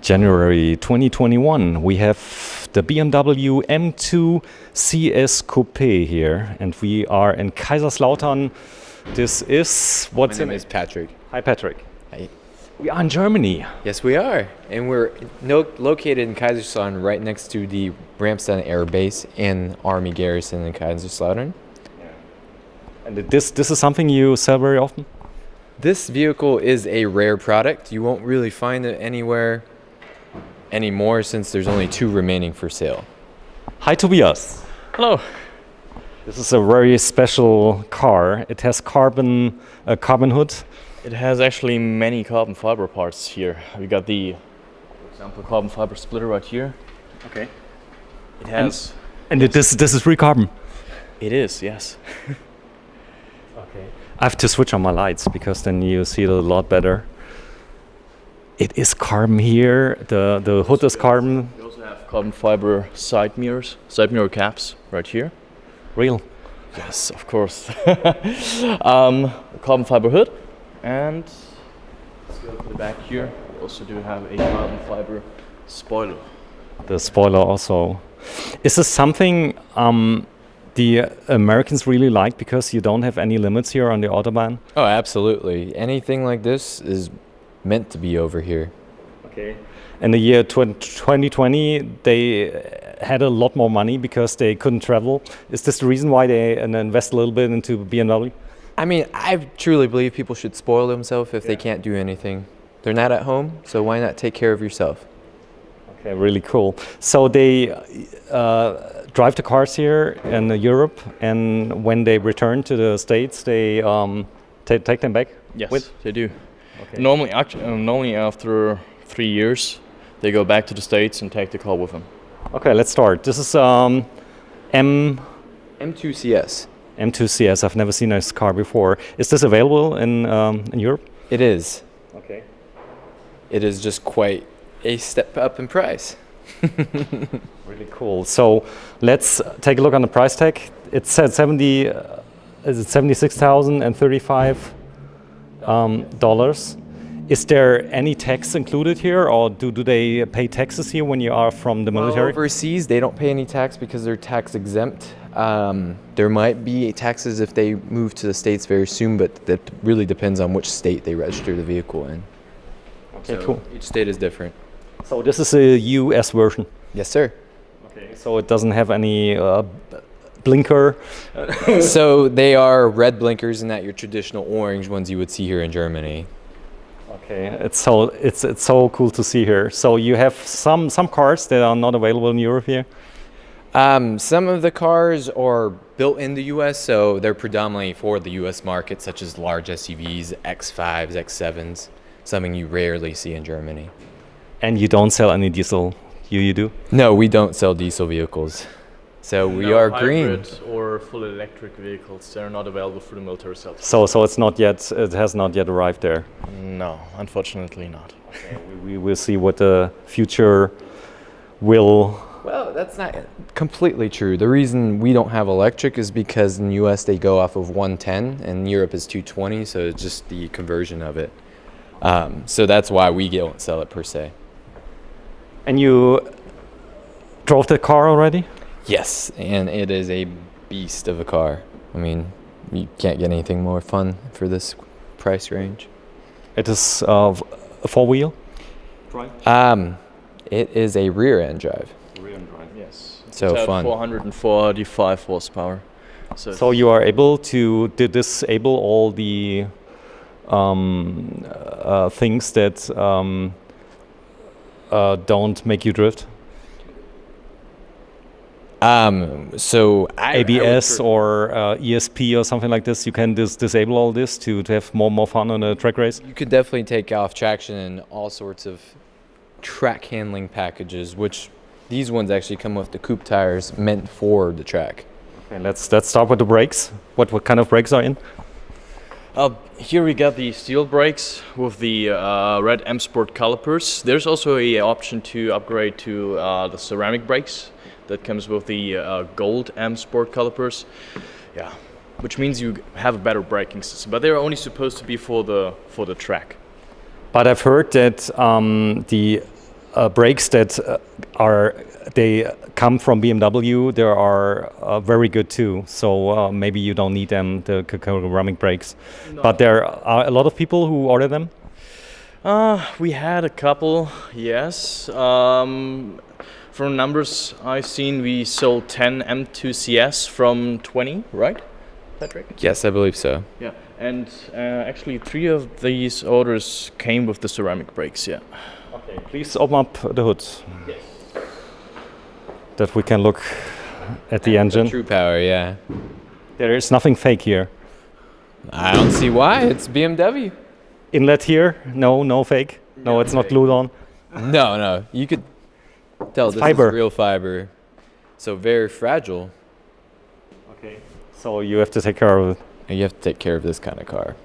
January 2021. We have the BMW M2 CS Coupe here, and we are in Kaiserslautern. This is My name is Patrick. Hi, Patrick. Hi. We are in Germany. Yes, we are, and we're located in Kaiserslautern, right next to the Ramstein Air Base and Army Garrison in Kaiserslautern. And this is something you sell very often? This vehicle is a rare product. You won't really find it anywhere anymore since there's only 2 remaining for sale. Hi, Tobias. Hello. This is a very special car. It has carbon hood. It has actually many carbon fiber parts here. We got the, for example, carbon fiber splitter right here. Okay. It has. And this is real carbon. It is, yes. Okay. I have to switch on my lights because then you see it a lot better. It is carbon here. The hood is carbon. We also have carbon fiber side mirror caps right here. Real. Yes, of course. Carbon fiber hood, and let's go to the back here. We also do have a carbon fiber spoiler. The spoiler also. Is this something the Americans really like because you don't have any limits here on the Autobahn? Oh, absolutely. Anything like this is meant to be over here. Okay. In the year 2020, they had a lot more money because they couldn't travel. Is this the reason why they invest a little bit into BMW? I mean, I truly believe people should spoil themselves if they can't do anything. They're not at home, so why not take care of yourself? Okay, really cool. So they drive the cars here in Europe, and when they return to the States, they take them back? Yes, they do. Okay. Normally after 3 years, they go back to the States and take the car with them. Okay, let's start. This is M2 CS. M2 CS. I've never seen this car before. Is this available in Europe? It is. Okay. It is just quite a step up in price. Really cool. So let's take a look on the price tag. It said $76,035 dollars. Is there any tax included here, or do they pay taxes here when you are from the military? Well, overseas, they don't pay any tax because they're tax exempt. There might be taxes if they move to the States very soon, but that really depends on which state they register the vehicle in. Okay, So cool. each state is different. So this is a US version. Yes, sir. Okay. So it doesn't have any blinker. So they are red blinkers and not your traditional orange ones you would see here in Germany. Okay, it's so cool to see here. So you have some cars that are not available in Europe here. Some of the cars are built in the U.S., so they're predominantly for the U.S. market, such as large SUVs, X5s, X7s, something you rarely see in Germany. And you don't sell any diesel. You do? No, we don't sell diesel vehicles. So we are green. Hybrid or full electric vehicles, they're not available for the military sales. So it's not yet. It has not yet arrived there. No, unfortunately not. Okay, we will see what the future will. Well, that's not completely true. The reason we don't have electric is because in the U.S. they go off of 110 and Europe is 220, so it's just the conversion of it. So that's why we don't sell it per se. And you drove the car already? Yes, and it is a beast of a car. I mean, you can't get anything more fun for this price range. It is a 4-wheel drive? It is a rear-end drive. Rear-end drive, yes. So it's fun. 445 horsepower. So you are able to disable all the things that don't make you drift? So ABS or ESP or something like this, you can disable all this to have more fun on a track race? You could definitely take off traction and all sorts of track handling packages, which these ones actually come with the coupe tires meant for the track. Okay, let's start with the brakes. What kind of brakes are in? Here we got the steel brakes with the red M Sport calipers. There's also an option to upgrade to the ceramic brakes. That comes with the gold M Sport calipers, yeah, which means you have a better braking system. But they're only supposed to be for the track. But I've heard that the brakes that they come from BMW. They are very good too. So maybe you don't need them, the ceramic brakes. No. But there are a lot of people who order them. We had a couple, yes. From numbers I've seen, we sold 10 M2 CS from 20, right, Patrick? Yes, I believe so. Yeah, and actually 3 of these orders came with the ceramic brakes, yeah. Okay, please open up the hood. Yes. That we can look at the engine. True power, yeah. There is nothing fake here. I don't see why. It's BMW. Inlet here, no fake. No, it's not fake. glued on. No. You could tell It's this fiber. is real fiber. So very fragile. Okay. So you have to take care of it. And you have to take care of this kind of car.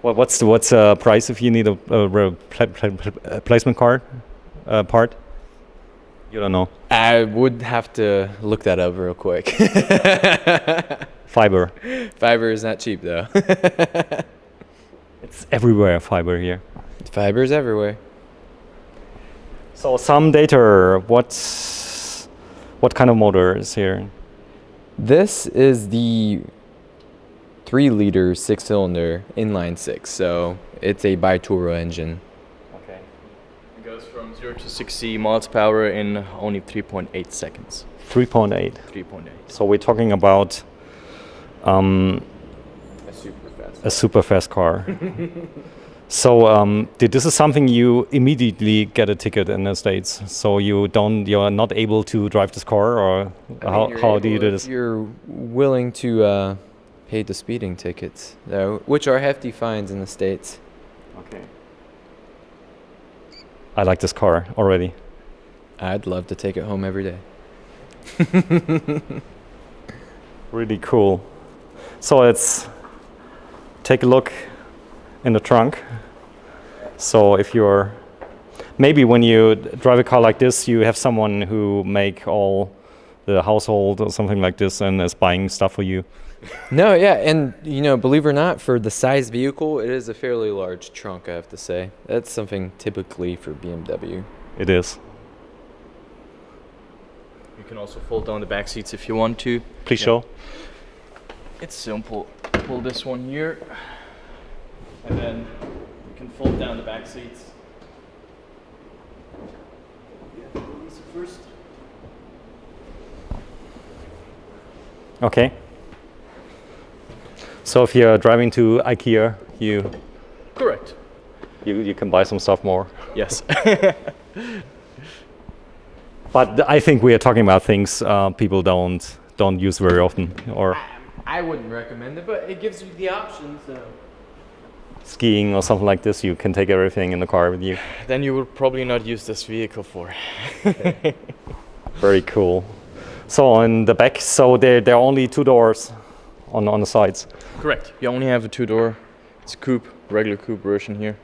What's the price if you need a replacement car part? You don't know. I would have to look that up real quick. Fiber. Fiber is not cheap though. It's everywhere, fiber here. Fiber is everywhere. So some data. What kind of motor is here? This is the 3-liter 6-cylinder inline 6. So it's a biturbo engine. Okay. It goes from 0 to 60 miles per hour in only 3.8 seconds. 3.8. 3.8. So we're talking about a super fast car. So this is something you immediately get a ticket in the States. So you're not able to drive this car, or how do you do this? You're willing to pay the speeding tickets, though, which are hefty fines in the States. Okay. I like this car already. I'd love to take it home every day. Really cool. So let's take a look in the trunk. So if you're, maybe when you drive a car like this, you have someone who make all the household or something like this and is buying stuff for you. No, yeah, and believe it or not, for the size vehicle, it is a fairly large trunk, I have to say. That's something typically for BMW. It is. You can also fold down the back seats if you want to. Please show. It's simple. Pull this one here, and then you can fold down the back seats. Yeah, release it first. Okay. So if you're driving to IKEA, Correct. you can buy some stuff more. Yes. But I think we are talking about things people don't use very often, or I wouldn't recommend it, but it gives you the option, so. skiing or something like this. You can take everything in the car with you. Then you would probably not use this vehicle for. Very cool. So on the back, so there are only 2 doors on the sides. Correct. You only have a 2-door. It's a coupe, regular coupe version here.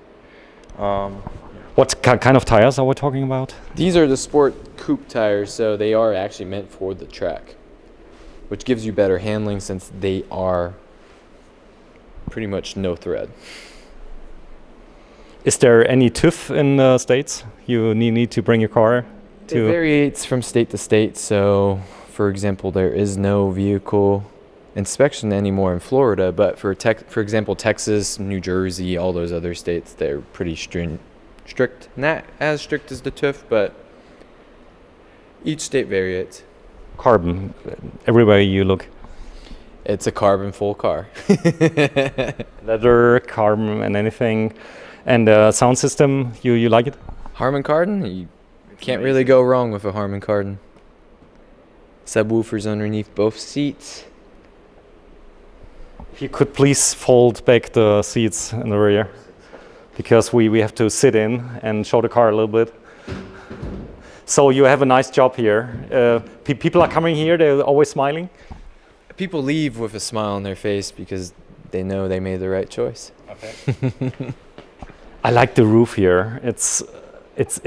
What kind of tires are we talking about? These are the sport coupe tires, so they are actually meant for the track, which gives you better handling since they are pretty much no thread. Is there any TÜV in the States? You need to bring your car to. It varies from state to state, so for example, there is no vehicle inspection anymore in Florida, but for example, Texas, New Jersey, all those other states, they're pretty strict. Not as strict as the TÜV, but each state varies. Carbon, everywhere you look. It's a carbon full car. Leather, carbon, and anything. And the sound system, you like it? Harman Kardon, you can't really go wrong with a Harman Kardon. Subwoofers underneath both seats. If you could please fold back the seats in the rear, because we have to sit in and show the car a little bit. So you have a nice job here. People are coming here, they're always smiling. People leave with a smile on their face because they know they made the right choice. Okay. I like the roof here. It's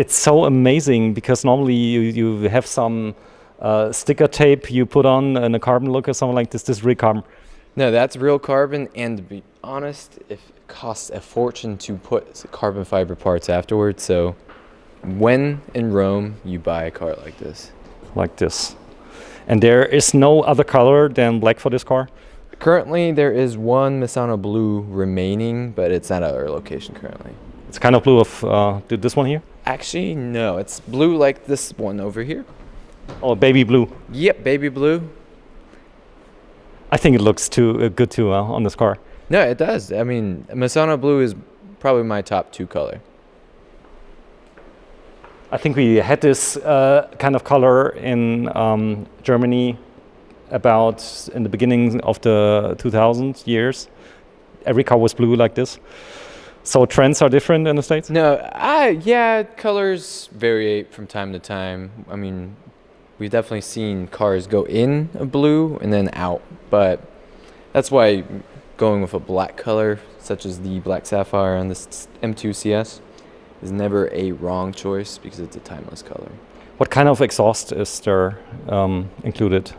so amazing because normally you have some sticker tape you put on and a carbon look or something like this. This is real carbon. No, that's real carbon, and to be honest, it costs a fortune to put carbon fiber parts afterwards, so When in Rome, you buy a car like this. Like this. And there is no other color than black for this car? Currently, there is one Misano blue remaining, but it's at our location currently. It's kind of blue of this one here? Actually, no. It's blue like this one over here. Oh, baby blue. Yep, baby blue. I think it looks too good too on this car. No, it does. I mean, Misano blue is probably my top 2 color. I think we had this kind of color in Germany about in the beginning of the 2000 years. Every car was blue like this. So trends are different in the States? No, yeah, colors vary from time to time. I mean, we've definitely seen cars go in a blue and then out, but that's why going with a black color, such as the black sapphire on this M2 CS, is never a wrong choice because it's a timeless color. What kind of exhaust is there included?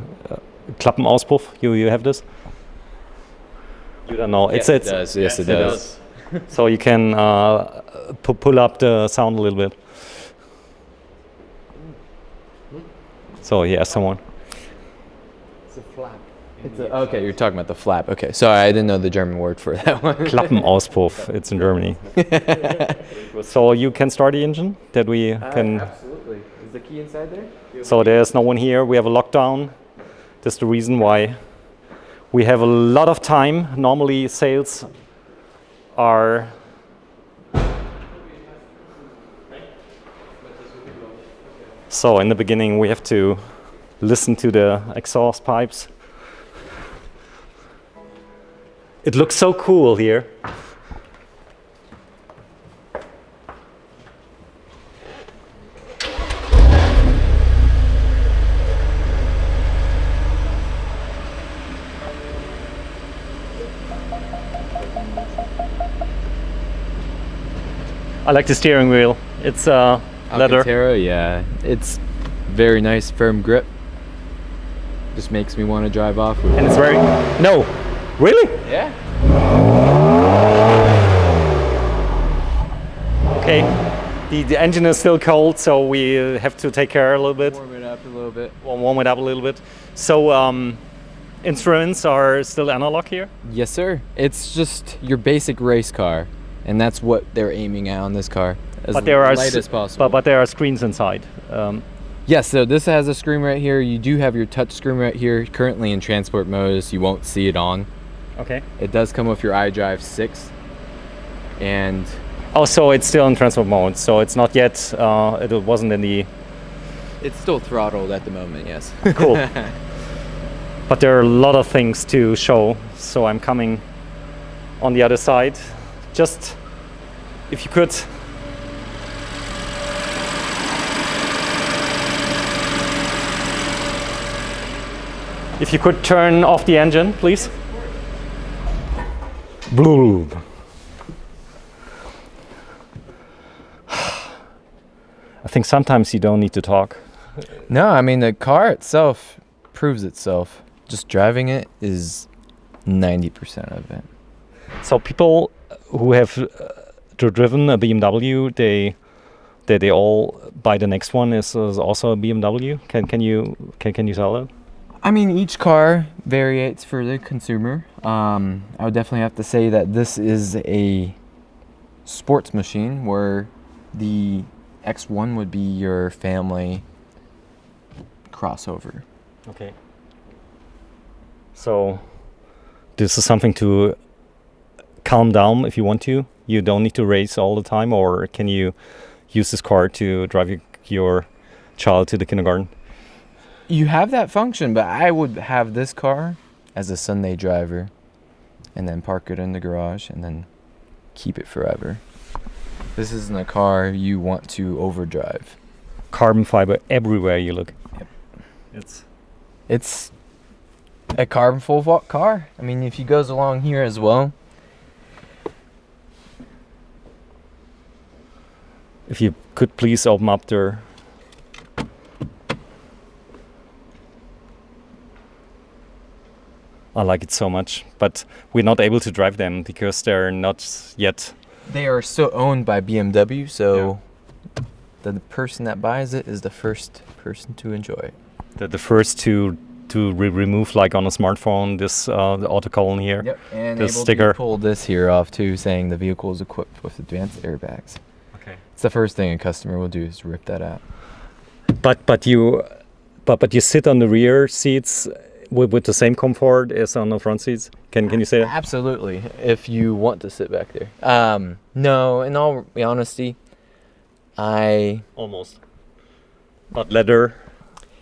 Klappenauspuff, you have this? You don't know. Yes, it does. Yes, it does. So you can pull up the sound a little bit. So yeah, someone. It's a flap. Okay, you're talking about the flap. Okay, sorry, I didn't know the German word for that one. Klappenauspuff, it's in Germany. So you can start the engine that we can. Absolutely. Is the key inside there? So there's no one here. We have a lockdown. That's the reason why we have a lot of time. Normally sales are so in the beginning we have to listen to the exhaust pipes. It looks so cool here. I like the steering wheel. It's leather. Alcantara, yeah. It's very nice, firm grip. Just makes me want to drive off with it. And it's very... No! Really? Yeah. Okay. The engine is still cold, so we have to take care a little bit. Warm it up a little bit. Warm it up a little bit. So instruments are still analog here? Yes, sir. It's just your basic race car, and that's what they're aiming at on this car. As But there are light as possible. but there are screens inside. Yes, so this has a screen right here. You do have your touch screen right here. Currently in transport mode, so you won't see it on. Okay. It does come with your iDrive 6. And Oh, so it's still in transport mode. So it's not yet. It wasn't in the. it's still throttled at the moment, yes. Cool. But there are a lot of things to show. So I'm coming on the other side. Just if you could. If you could turn off the engine, please. Blue. I think sometimes you don't need to talk. No, I mean, the car itself proves itself. Just driving it is 90% of it. So people who have driven a BMW, they all buy the next one is also a BMW. Can you tell it? I mean, each car varies for the consumer. I would definitely have to say that this is a sports machine where the X1 would be your family crossover. Okay. So this is something to calm down if you want to. You don't need to race all the time, or can you use this car to drive your child to the kindergarten? You have that function, but I would have this car as a Sunday driver and then park it in the garage and then keep it forever. This isn't a car you want to overdrive. Carbon fiber everywhere you look. Yep. It's a carbon full vault car. I mean, if he goes along here as well. If you could please open up the. I like it so much, but we're not able to drive them because they're not yet. They are still owned by BMW, so the person that buys it is the first person to enjoy it. The first to remove, like on a smartphone, this the autocolon here. Yep, and the able sticker. to pull this here off too, saying the vehicle is equipped with advanced airbags. Okay. It's the first thing a customer will do is rip that out. But you sit on the rear seats with the same comfort as on the front seats. Can you say that? Absolutely, if you want to sit back there. No, in all honesty, Almost. Not leather.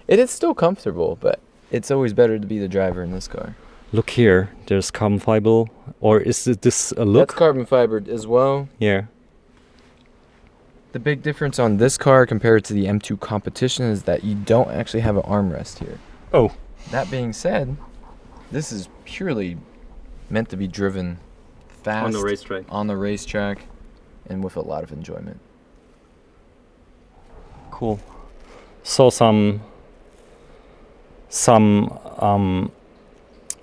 it is still comfortable, but it's always better to be the driver in this car. Look here. There's carbon fiber, or is this a look? That's carbon fibered as well. Yeah. The big difference on this car compared to the M2 competition is that you don't actually have an armrest here. Oh. That being said, this is purely meant to be driven fast On the racetrack. on the racetrack, and with a lot of enjoyment. Cool. So some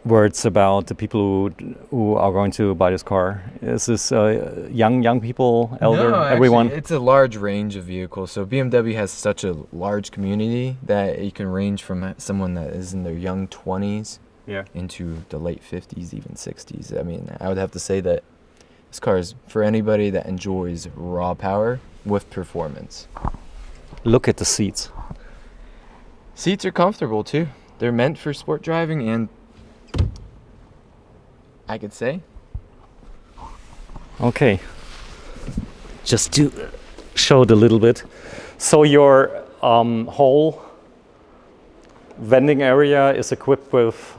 words about the people who are going to buy this car. Is this young people, elder, No, everyone? actually, it's a large range of vehicles. So BMW has such a large community that you can range from someone that is in their young 20s Yeah. into the late 50s, even 60s. I mean, I would have to say that this car is for anybody that enjoys raw power with performance. Look at the seats. Seats are comfortable too. They're meant for sport driving, and I could say Okay. Just to show it a little bit. So your whole vending area is equipped with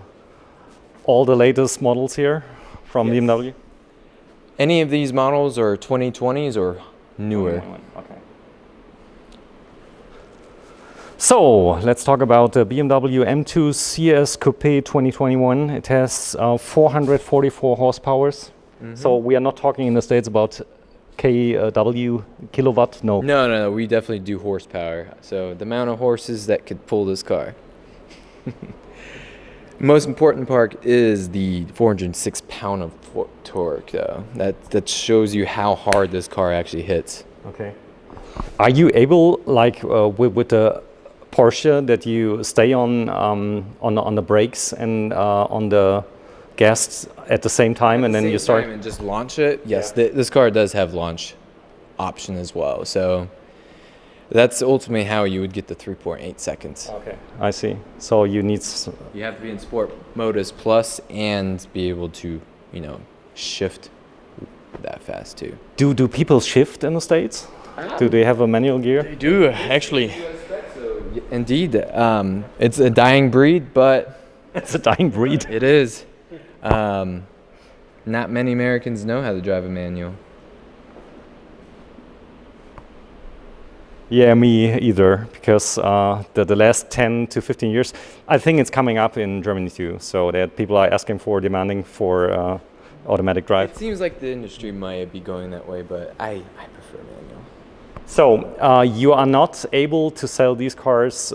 all the latest models here from Yes. BMW? any of these models are 2020s or newer. Okay. So let's talk about the BMW M2 CS Coupe 2021. It has 444 horsepower. So we are not talking in the States about kW, kilowatt, no. No, we definitely do horsepower. So the amount of horses that could pull this car. Most important part is the 406 pound of torque, though. That shows you how hard this car actually hits. Okay. Are you able, like with the Porsche, that you stay on the brakes and on the gas at the same time, and then you start? And just launch it. Yes, this car does have launch option as well. So that's ultimately how you would get the 3.8 seconds. Okay, I see. So you need. You have to be in sport mode as plus and be able to, shift that fast too. Do people shift in the States? Do they have a manual gear? They do, actually. Indeed, it's a dying breed, but It's a dying breed. it is. Not many Americans know how to drive a manual. Yeah, me either, because the last 10 to 15 years, I think it's coming up in Germany too, so that people are demanding for automatic drive. It seems like the industry might be going that way, but I prefer manual. So you are not able to sell these cars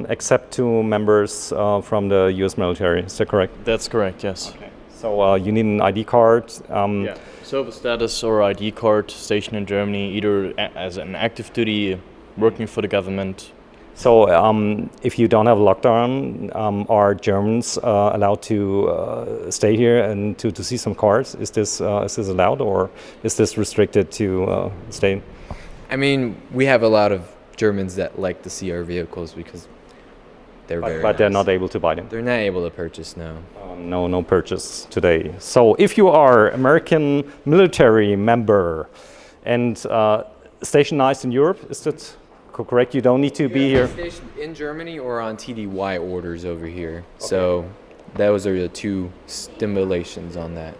except to members from the US military, is that correct? That's correct, yes. Okay. So you need an ID card. Yeah. Service status or ID card stationed in Germany, either as an active duty working for the government. So if you don't have a lockdown, are Germans allowed to stay here and to see some cars? Is this allowed, or is this restricted to stay? I mean, we have a lot of Germans that like to see our vehicles because they're very But they're nice. not able to buy them. They're not able to purchase now. No purchase today. So if you are American military member and stationed in Europe, is that correct? You don't need to be here. Stationed in Germany or on TDY orders over here. So those are the two stimulations on that.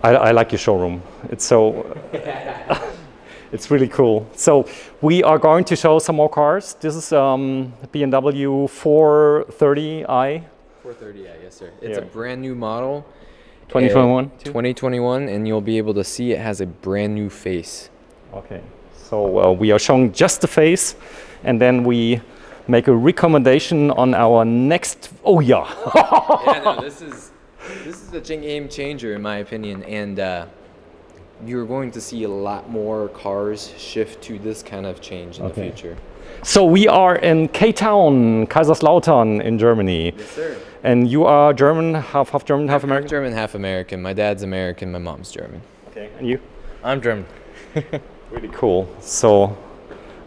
I like your showroom. It's so. It's really cool. So we are going to show some more cars. This is BMW 430i. 430i, yes sir. It's a Here. brand new model. 2021? 2021, and you'll be able to see it has a brand new face. Okay. So we are showing just the face, and then we make a recommendation on our next. Oh yeah. Yeah, no, this is a game changer in my opinion, and you're going to see a lot more cars shift to this kind of change in the future. So we are in K-Town, Kaiserslautern in Germany. Yes, sir. And you are German, half German, half American? German, half American. My dad's American, my mom's German. Okay, and you? I'm German. Really cool. So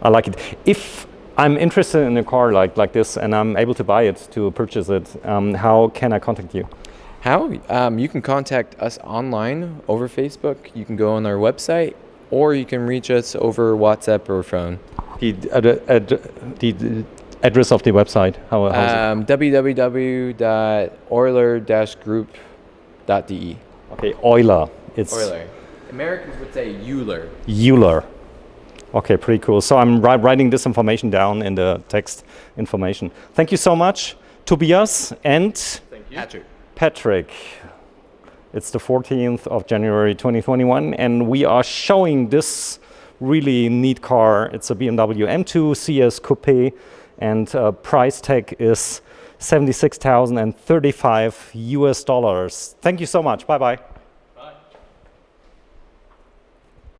I like it. If I'm interested in a car like this and I'm able to buy it, to purchase it, how can I contact you? How? You can contact us online over Facebook. You can go on our website, or you can reach us over WhatsApp or phone. The address of the website, how is it? www.euler-group.de. Okay, Euler. It's Euler. Americans would say Euler. Euler. Okay, pretty cool. So I'm writing this information down in the text information. Thank you so much, Tobias and Patrick. It's the 14th of January 2021, and we are showing this really neat car. It's a BMW M2 CS Coupe, and price tag is $76,035. Thank you so much. Bye bye.